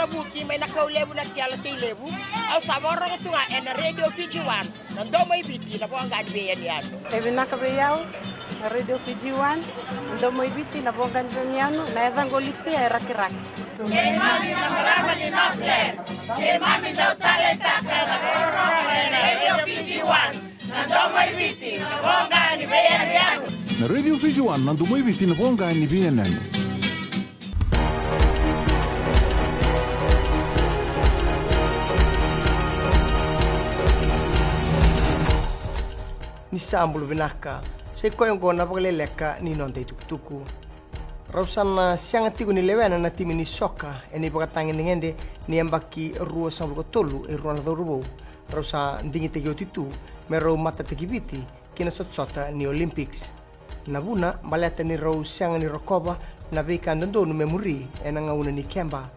nga buki may nakaulebu na tiala tilebu au saborong tunga en radio Fiji 1 nando may biti na po ang ganbeyan yato ebi nakabeyaw radio Fiji 1 nando may biti na po ang ganbeyan na evangolite ay rakiraki kay mami na marama ni Northland kay mami daw talenta ka na radio Fiji 1 nando may biti na po ang ganbeyan yato na radio Fiji 1 nando may biti na po ang ganbeyan yato. Ni sambulu binaka se koyong gona pagleleka ni non dei tukutuku rausan siang tiku ni lewena na timi ni soka eni pakatangin ngende ni ambaki rua sambulu tolu e rua na dorubo rausa ndingi tegi otitu mero mata tegi biti kina sotsota ni Olympics nabuna baleta ni rau siang ni rokoba na veka ndondonu memori enanga una ni Kemba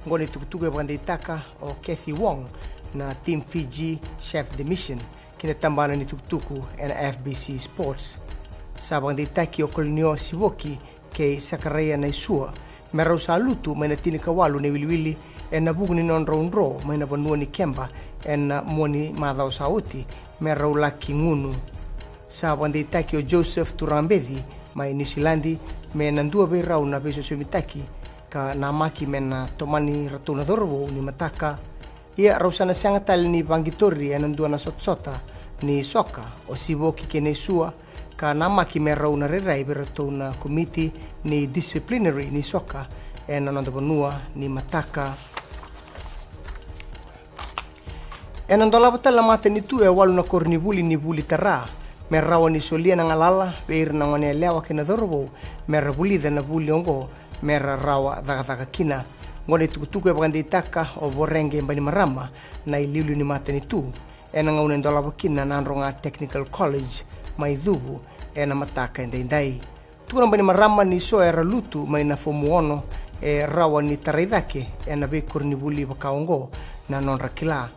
ngoni tukutuku e pakandei taka o Kathy Wong na team Fiji chef de mission kina tambana ni tukutuku na FBC Sports. Sabang di taki o kolonio siwoki kay sakaraya na isua. Meron sa luto may natini kawalu ni Wiliwili na bugo ni non ro may nabanua ni Kemba na mua ni madhaw sa uti meron laki ngunu. Sabang di taki o Joseph Turambedi may New Zealandi may nandua bay raw na beso sumitaki ka namaki may na tomani ratuna dorbo ni mataka. Ia rausana sianga tali ni Bangitori e nandua na sotsota ni soka o siwoki ke nesua ka namaki me rauna rerai berato na komiti ni disciplinary ni soka e nananda banua ni mataka e nandola batala mate ni tu e walu na kornibuli ni buli tara me rawa ni solia na ngalala beir na ngone lewa ke na dorbo me rabuli na buli ongo me rawa daga kina ngone tukutuku e bagandi taka o borenge mbani marama na ililu ni mate ni tu e na ngaune ndola bakina na nronga technical college mai dhubu e na mataka endai tukuna mbani marama ni so era lutu mai na fomuono e rawa ni taraidake e na be kornibuli bakaongo na non rakila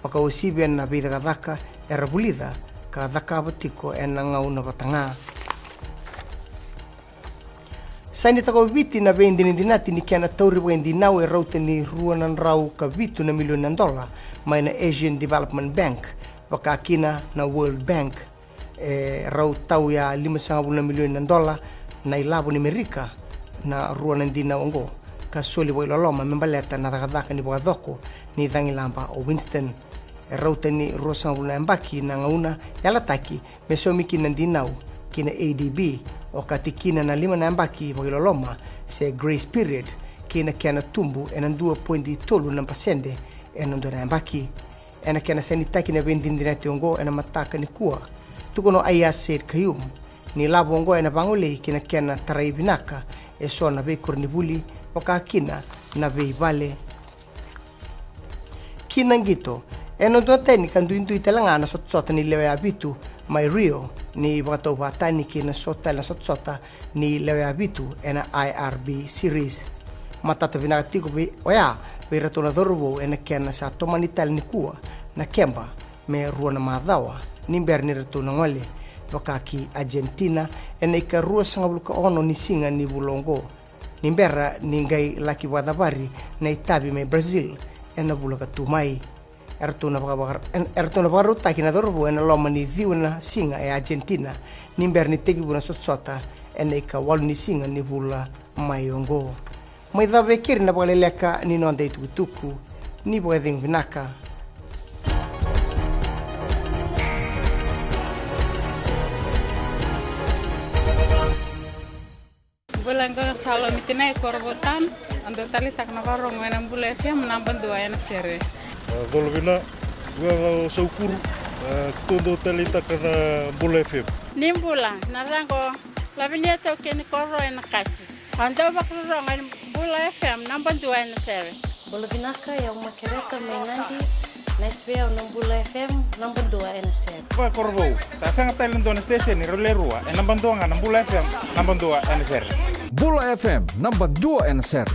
baka osibe na be daga e rabulida ka daka batiko e na ngauna batanga Saini tako biti na bendi ni dinati ni kiana tauri wendi nau e raute ni ruanan rau ka bitu na $1 million mai na Asian Development Bank waka kina na World Bank e rau tau ya $5.5 million na ilabo ni Amerika na ruanan di nau ngo ka soli wa iloloma membaleta na dagadaka ni bwadoko ni dhangi lamba o Winston e raute ni $2.5 mbaki na ngauna yalataki mesomiki nandinau kina ADB o katikina na 5 na mbaki bagiloloma se grace period kina kiana tumbu e nan 2.3 na pasende e nan na mbaki e na kiana sanitaki na vendindinati ongo e na mataka ni kuwa tukono aya said kayum ni labo ongo e na bangole kina kiana taraibinaka e so na be kornibuli waka kina na be vale kina ngito e nan teni kandu intu italanga na sotsota ni lewa abitu mai Rio ni bakato batani kina sota la sotsota ni lewa abitu ena IRB series matata vinatiko be oya be ratona dorbo ena kena sa tomanital ni kuwa na Kemba me ruana madhawa ni berni ratona ngole wakaki Argentina ena ika rua sangabuluka ono ni singa ni bulongo ni berra ni ngai laki wadabari na itabi me Brazil ena bulaka tumai Ertona baru taki na dorbo ena loma ni diuna singa e Argentina ni berni tegi buna sotsota ena ika walu ni singa ni bula mayongo mai dave kiri na baleleka ni non dei tukutuku ni boeding vinaka bulan ko salo mitinay korbotan ando tali tak na varong ena bula FM namban dua ena sere Golvina, gua saukuru, todo talita kana Bula FM. Nimbula, narango, labinya tau kini koro ena kasi. Ando bakro ngan Bula FM namban dua ena sere. Bula binaka yang makereta mainandi, nasbea unang Bula FM namban dua ena sere. Ba korbo, tasang talent on station ni rolerua, namban dua ngan Bula FM namban dua ena sere. Bula FM namban 2 ena sere.